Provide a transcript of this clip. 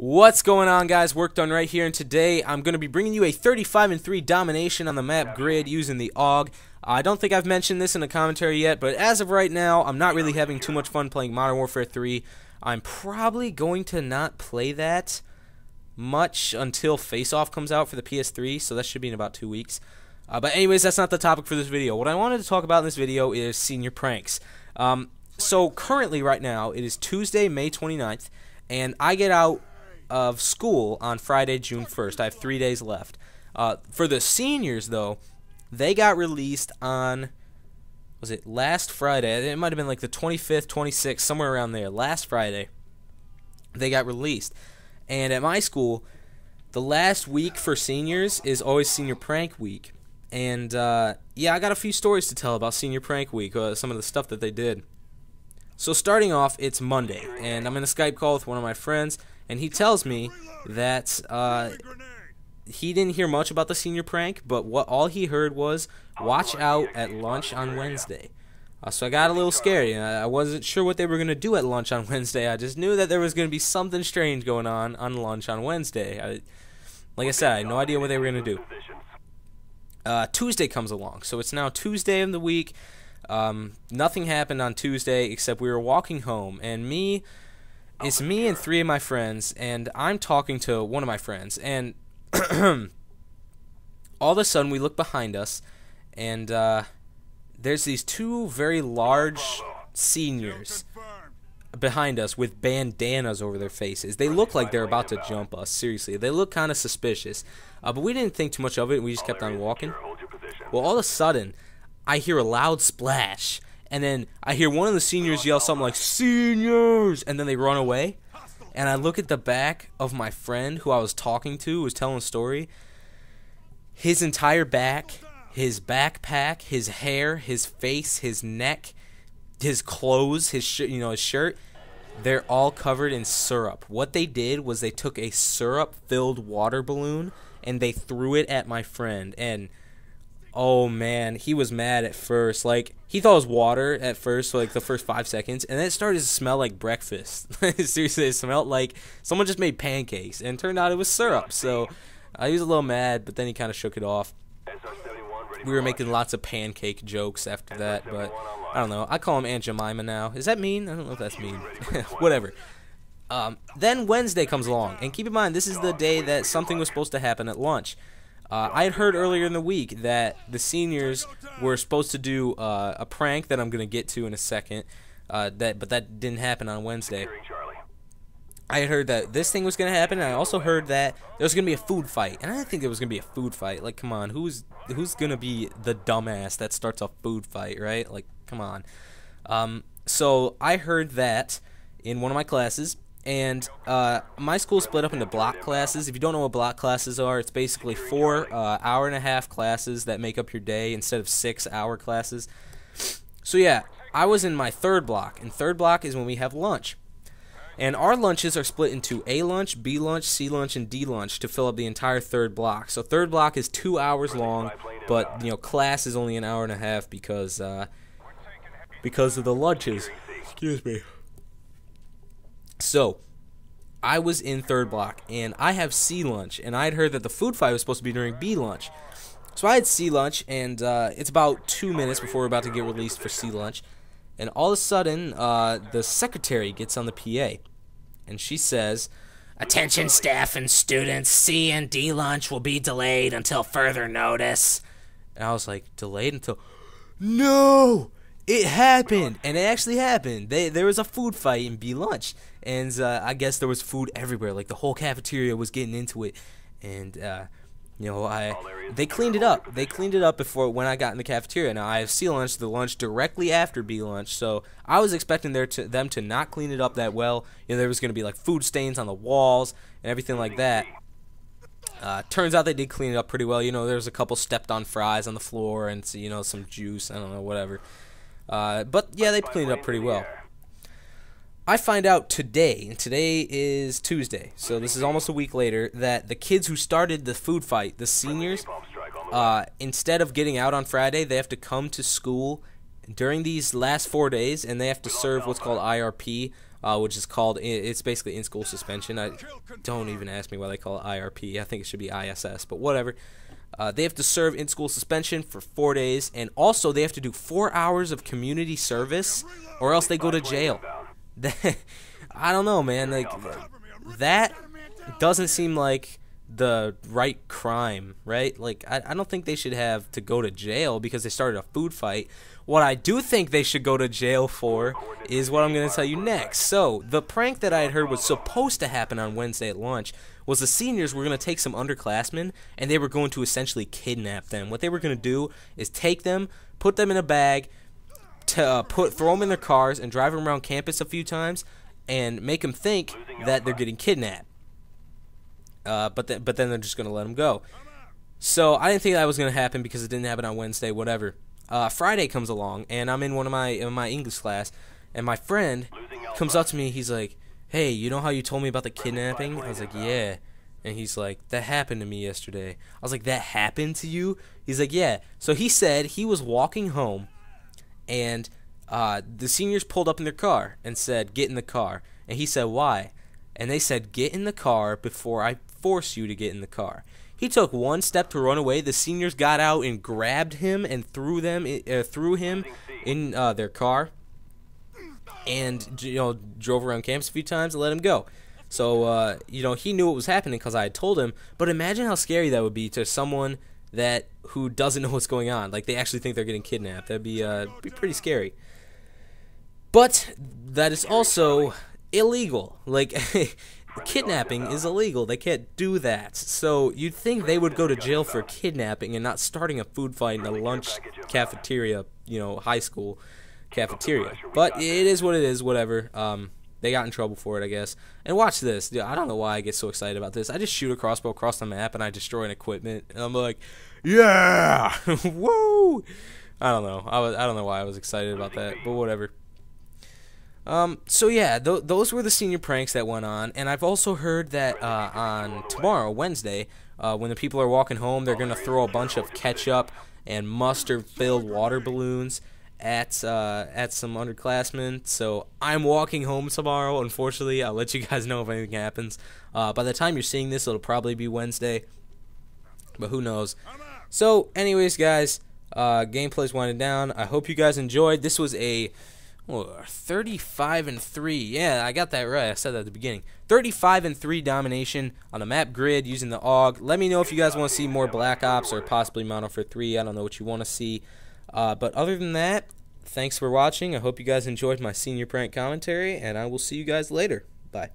What's going on, guys? Work done right here, and today I'm going to be bringing you a 35-3 domination on the map Grid using the AUG. I don't think I've mentioned this in the commentary yet, but as of right now, I'm not really having too much fun playing Modern Warfare 3. I'm probably going to not play that much until Face Off comes out for the PS3, so that should be in about 2 weeks. But anyways, that's not the topic for this video. What I wanted to talk about in this video is senior pranks. So currently, right now, it is Tuesday, May 29th, and I get out of school on Friday, June 1st. I have 3 days left. For the seniors, though, they got released on, was it last Friday? It might have been like the 25th, 26th, somewhere around there. Last Friday, they got released. And at my school, the last week for seniors is always senior prank week. And, yeah, I got a few stories to tell about senior prank week, some of the stuff that they did. So starting off, it's Monday, and I'm in a Skype call with one of my friends, and he tells me that he didn't hear much about the senior prank, but all he heard was, watch out at lunch on Wednesday. So I got a little scared. I wasn't sure what they were going to do at lunch on Wednesday. I just knew that there was going to be something strange going on lunch on Wednesday. Like I said, I had no idea what they were going to do. Tuesday comes along, so it's now Tuesday of the week. Nothing happened on Tuesday except we were walking home, and it's me and three of my friends, and I'm talking to one of my friends, and all of a sudden we look behind us, and there's these two very large seniors behind us with bandanas over their faces. They look like they're about to jump us, seriously. They look kind of suspicious, but we didn't think too much of it. We just kept on walking. Well, all of a sudden, I hear a loud splash, and then I hear one of the seniors yell something like, "Seniors!" and then they run away. And I look at the back of my friend who I was talking to, who was telling a story. His entire back, his backpack, his hair, his face, his neck, his clothes, his shirt, they're all covered in syrup. What they did was they took a syrup-filled water balloon and they threw it at my friend, and oh man, he was mad at first. Like, he thought it was water at first, like the first 5 seconds, and then it started to smell like breakfast. Seriously, it smelled like someone just made pancakes, and it turned out it was syrup. So he was a little mad, but then he kind of shook it off. We were making lots of pancake jokes after that, but I don't know. I call him Aunt Jemima now. Is that mean? I don't know if that's mean. Whatever. Then Wednesday comes along, and keep in mind, this is the day that something was supposed to happen at lunch. I had heard earlier in the week that the seniors were supposed to do a prank that I'm going to get to in a second, but that didn't happen on Wednesday. I had heard that this thing was going to happen, and I also heard that there was going to be a food fight. And I didn't think there was going to be a food fight. Like, come on, who's going to be the dumbass that starts a food fight, right? Like, come on. So I heard that in one of my classes. And my school split up into block classes. If you don't know what block classes are, it's basically 4 hour-and-a-half classes that make up your day instead of 6-hour classes. So yeah, I was in my third block, and third block is when we have lunch. And our lunches are split into A lunch, B lunch, C lunch, and D lunch to fill up the entire third block. So third block is 2 hours long, but class is only an hour and a half because of the lunches. Excuse me. So, I was in third block, and I have C lunch, and I had heard that the food fight was supposed to be during B lunch. So I had C lunch, and it's about 2 minutes before we're about to get released for C lunch, and all of a sudden, the secretary gets on the PA, and she says, "Attention staff and students, C and D lunch will be delayed until further notice." And I was like, delayed until... No! It happened, and it actually happened. There was a food fight in B lunch, and I guess there was food everywhere. Like, the whole cafeteria was getting into it, and they cleaned it up. They cleaned it up before when I got in the cafeteria. Now I have C lunch, the lunch directly after B lunch, so I was expecting them to not clean it up that well. There was going to be like food stains on the walls and everything like that. Turns out they did clean it up pretty well. There was a couple stepped on fries on the floor and some juice. I don't know, whatever. But yeah, they cleaned it up pretty well. I find out today, and today is Tuesday, so this is almost a week later, that the kids who started the food fight, the seniors, instead of getting out on Friday, they have to come to school during these last 4 days, and they have to serve what's called IRP which is called, it's basically in-school suspension. Don't even ask me why they call it IRP. I think it should be ISS, but whatever. They have to serve in-school suspension for 4 days, and also they have to do 4 hours of community service, or else they go to jail. I don't know, man. Like, that doesn't seem like the right crime, right? Like, I don't think they should have to go to jail because they started a food fight. What I do think they should go to jail for is what I'm going to tell you next. So, the prank that I had heard was supposed to happen on Wednesday at lunch was the seniors were going to take some underclassmen, and they were going to essentially kidnap them. What they were going to do is take them, put them in a bag, throw them in their cars, and drive them around campus a few times, and make them think that they're getting kidnapped. But then they're just going to let them go. So I didn't think that was going to happen because it didn't happen on Wednesday, whatever. Friday comes along, and I'm in my English class, and my friend comes up to me. He's like, "Hey, you know how you told me about the kidnapping?" I was like, "Yeah." And he's like, "That happened to me yesterday." I was like, "That happened to you?" He's like, "Yeah." So he said he was walking home, and the seniors pulled up in their car and said, "Get in the car." And he said, "Why?" And they said, "Get in the car before I force you to get in the car." He took one step to run away. The seniors got out and grabbed him and threw him in their car, and drove around campus a few times and let him go. So he knew what was happening because I had told him. But imagine how scary that would be to someone who doesn't know what's going on. Like, they actually think they're getting kidnapped. That'd be pretty scary. But that is also illegal. Like, kidnapping is illegal. They can't do that. So you'd think they would go to jail for kidnapping and not starting a food fight in a lunch cafeteria, high school cafeteria. But it is what it is, whatever. They got in trouble for it, I guess. And watch this. I don't know why I get so excited about this. I just shoot a crossbow across the map and I destroy an equipment. And I'm like, yeah! Woo! I don't know. I don't know why I was excited about that, but whatever. So yeah, those were the senior pranks that went on, and I've also heard that on tomorrow, Wednesday, when the people are walking home, they're gonna throw a bunch of ketchup and mustard-filled water balloons at some underclassmen. So I'm walking home tomorrow. Unfortunately, I'll let you guys know if anything happens. By the time you're seeing this, it'll probably be Wednesday, but who knows? So, anyways, guys, gameplay's winding down. I hope you guys enjoyed. This was a 35-3. Yeah, I got that right. I said that at the beginning. 35-3 domination on the map grid using the AUG. Let me know if you guys want to see more Black Ops or possibly Modern Warfare 3. I don't know what you want to see. But other than that, thanks for watching. I hope you guys enjoyed my senior prank commentary, and I will see you guys later. Bye.